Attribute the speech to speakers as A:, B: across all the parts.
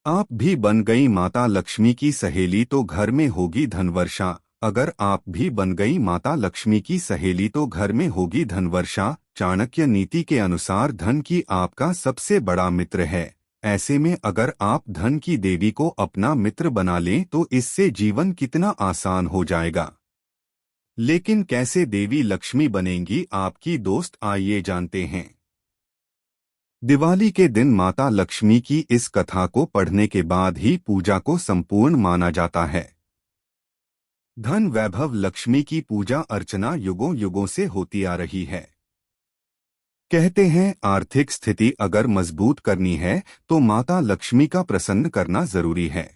A: आप भी बन गई माता लक्ष्मी की सहेली तो घर में होगी धनवर्षा। अगर आप भी बन गई माता लक्ष्मी की सहेली तो घर में होगी धनवर्षा। चाणक्य नीति के अनुसार धन की आपका सबसे बड़ा मित्र है। ऐसे में अगर आप धन की देवी को अपना मित्र बना लें तो इससे जीवन कितना आसान हो जाएगा। लेकिन कैसे देवी लक्ष्मी बनेंगी आपकी दोस्त, आइए जानते हैं। दिवाली के दिन माता लक्ष्मी की इस कथा को पढ़ने के बाद ही पूजा को संपूर्ण माना जाता है। धन वैभव लक्ष्मी की पूजा अर्चना युगों युगों से होती आ रही है। कहते हैं आर्थिक स्थिति अगर मजबूत करनी है तो माता लक्ष्मी का प्रसन्न करना जरूरी है।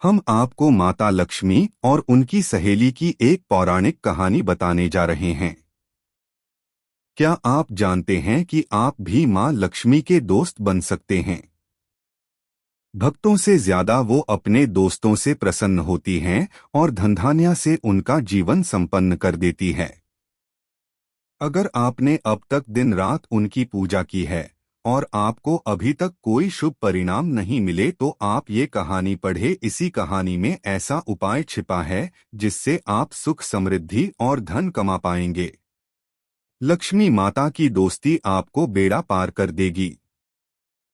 A: हम आपको माता लक्ष्मी और उनकी सहेली की एक पौराणिक कहानी बताने जा रहे हैं। क्या आप जानते हैं कि आप भी मां लक्ष्मी के दोस्त बन सकते हैं? भक्तों से ज्यादा वो अपने दोस्तों से प्रसन्न होती हैं और धनधान्य से उनका जीवन संपन्न कर देती है। अगर आपने अब तक दिन रात उनकी पूजा की है और आपको अभी तक कोई शुभ परिणाम नहीं मिले तो आप ये कहानी पढ़े। इसी कहानी में ऐसा उपाय छिपा है जिससे आप सुख समृद्धि और धन कमा पाएंगे। लक्ष्मी माता की दोस्ती आपको बेड़ा पार कर देगी।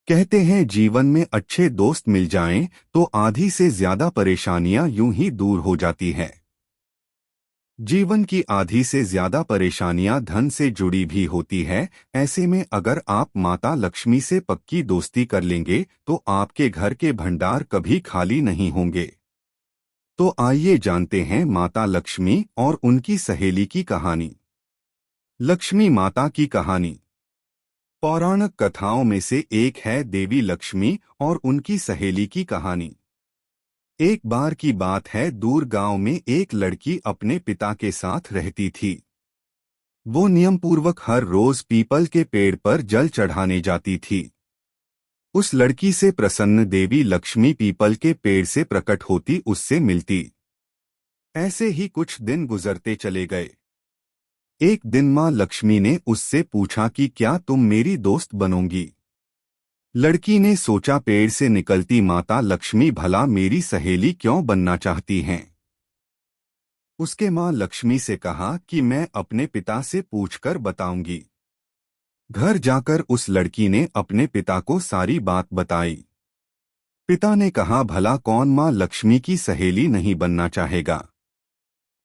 A: कहते हैं जीवन में अच्छे दोस्त मिल जाएं तो आधी से ज्यादा परेशानियां यूं ही दूर हो जाती हैं। जीवन की आधी से ज्यादा परेशानियां धन से जुड़ी भी होती है। ऐसे में अगर आप माता लक्ष्मी से पक्की दोस्ती कर लेंगे तो आपके घर के भंडार कभी खाली नहीं होंगे। तो आइए जानते हैं माता लक्ष्मी और उनकी सहेली की कहानी। लक्ष्मी माता की कहानी पौराणिक कथाओं में से एक है देवी लक्ष्मी और उनकी सहेली की कहानी। एक बार की बात है, दूर गांव में एक लड़की अपने पिता के साथ रहती थी। वो नियमपूर्वक हर रोज पीपल के पेड़ पर जल चढ़ाने जाती थी। उस लड़की से प्रसन्न देवी लक्ष्मी पीपल के पेड़ से प्रकट होती, उससे मिलती। ऐसे ही कुछ दिन गुजरते चले गए। एक दिन मां लक्ष्मी ने उससे पूछा कि क्या तुम मेरी दोस्त बनोगी? लड़की ने सोचा, पेड़ से निकलती माता लक्ष्मी भला मेरी सहेली क्यों बनना चाहती हैं? उसके मां लक्ष्मी से कहा कि मैं अपने पिता से पूछकर बताऊंगी। घर जाकर उस लड़की ने अपने पिता को सारी बात बताई। पिता ने कहा, भला कौन मां लक्ष्मी की सहेली नहीं बनना चाहेगा?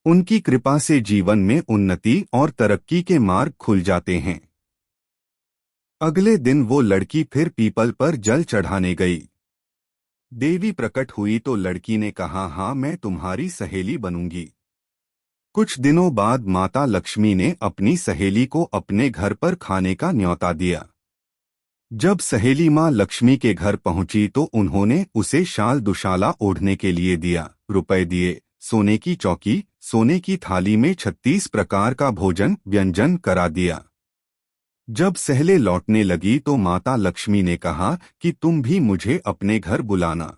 A: उनकी कृपा से जीवन में उन्नति और तरक्की के मार्ग खुल जाते हैं। अगले दिन वो लड़की फिर पीपल पर जल चढ़ाने गई। देवी प्रकट हुई तो लड़की ने कहा, हाँ मैं तुम्हारी सहेली बनूंगी। कुछ दिनों बाद माता लक्ष्मी ने अपनी सहेली को अपने घर पर खाने का न्योता दिया। जब सहेली मां लक्ष्मी के घर पहुंची तो उन्होंने उसे शाल दुशाला ओढ़ने के लिए दिया, रुपए दिए, सोने की चौकी, सोने की थाली में 36 प्रकार का भोजन व्यंजन करा दिया। जब सहेली लौटने लगी तो माता लक्ष्मी ने कहा कि तुम भी मुझे अपने घर बुलाना।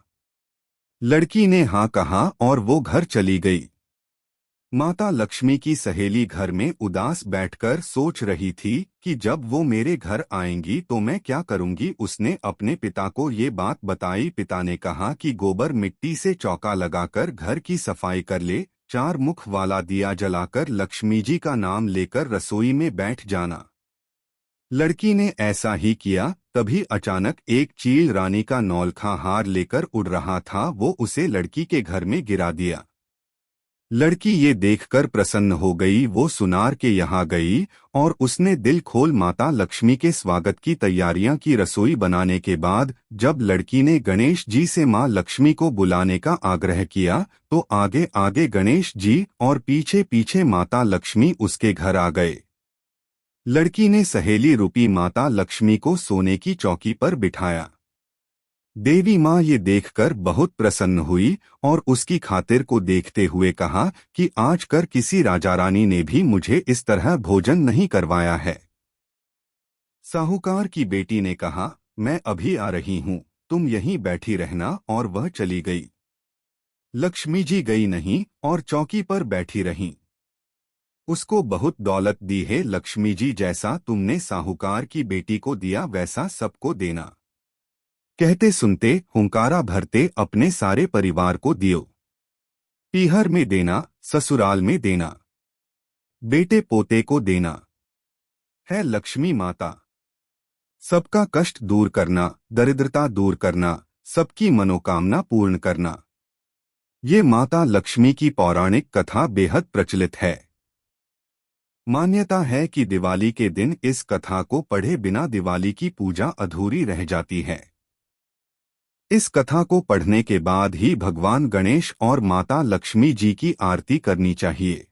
A: लड़की ने हाँ कहा और वो घर चली गई। माता लक्ष्मी की सहेली घर में उदास बैठकर सोच रही थी कि जब वो मेरे घर आएंगी तो मैं क्या करूंगी। उसने अपने पिता को ये बात बताई। पिता ने कहा कि गोबर मिट्टी से चौका लगाकर घर की सफाई कर ले, 4 मुख वाला दिया जलाकर लक्ष्मी जी का नाम लेकर रसोई में बैठ जाना। लड़की ने ऐसा ही किया। तभी अचानक एक चील रानी का नौलखा हार लेकर उड़ रहा था, वो उसे लड़की के घर में गिरा दिया। लड़की ये देखकर प्रसन्न हो गई। वो सुनार के यहाँ गई और उसने दिल खोल माता लक्ष्मी के स्वागत की तैयारियां की। रसोई बनाने के बाद जब लड़की ने गणेश जी से मां लक्ष्मी को बुलाने का आग्रह किया तो आगे आगे गणेश जी और पीछे पीछे माता लक्ष्मी उसके घर आ गए। लड़की ने सहेली रूपी माता लक्ष्मी को सोने की चौकी पर बिठाया। देवी माँ ये देखकर बहुत प्रसन्न हुई और उसकी खातिर को देखते हुए कहा कि आज कर किसी राजा रानी ने भी मुझे इस तरह भोजन नहीं करवाया है। साहूकार की बेटी ने कहा, मैं अभी आ रही हूँ, तुम यहीं बैठी रहना, और वह चली गई। लक्ष्मी जी गई नहीं और चौकी पर बैठी रहीं। उसको बहुत दौलत दी है लक्ष्मी जी, जैसा तुमने साहूकार की बेटी को दिया वैसा सबको देना। कहते सुनते हुंकारा भरते अपने सारे परिवार को दियो। पीहर में देना, ससुराल में देना, बेटे पोते को देना है लक्ष्मी माता। सबका कष्ट दूर करना, दरिद्रता दूर करना, सबकी मनोकामना पूर्ण करना। ये माता लक्ष्मी की पौराणिक कथा बेहद प्रचलित है। मान्यता है कि दिवाली के दिन इस कथा को पढ़े बिना दिवाली की पूजा अधूरी रह जाती है। इस कथा को पढ़ने के बाद ही भगवान गणेश और माता लक्ष्मी जी की आरती करनी चाहिए।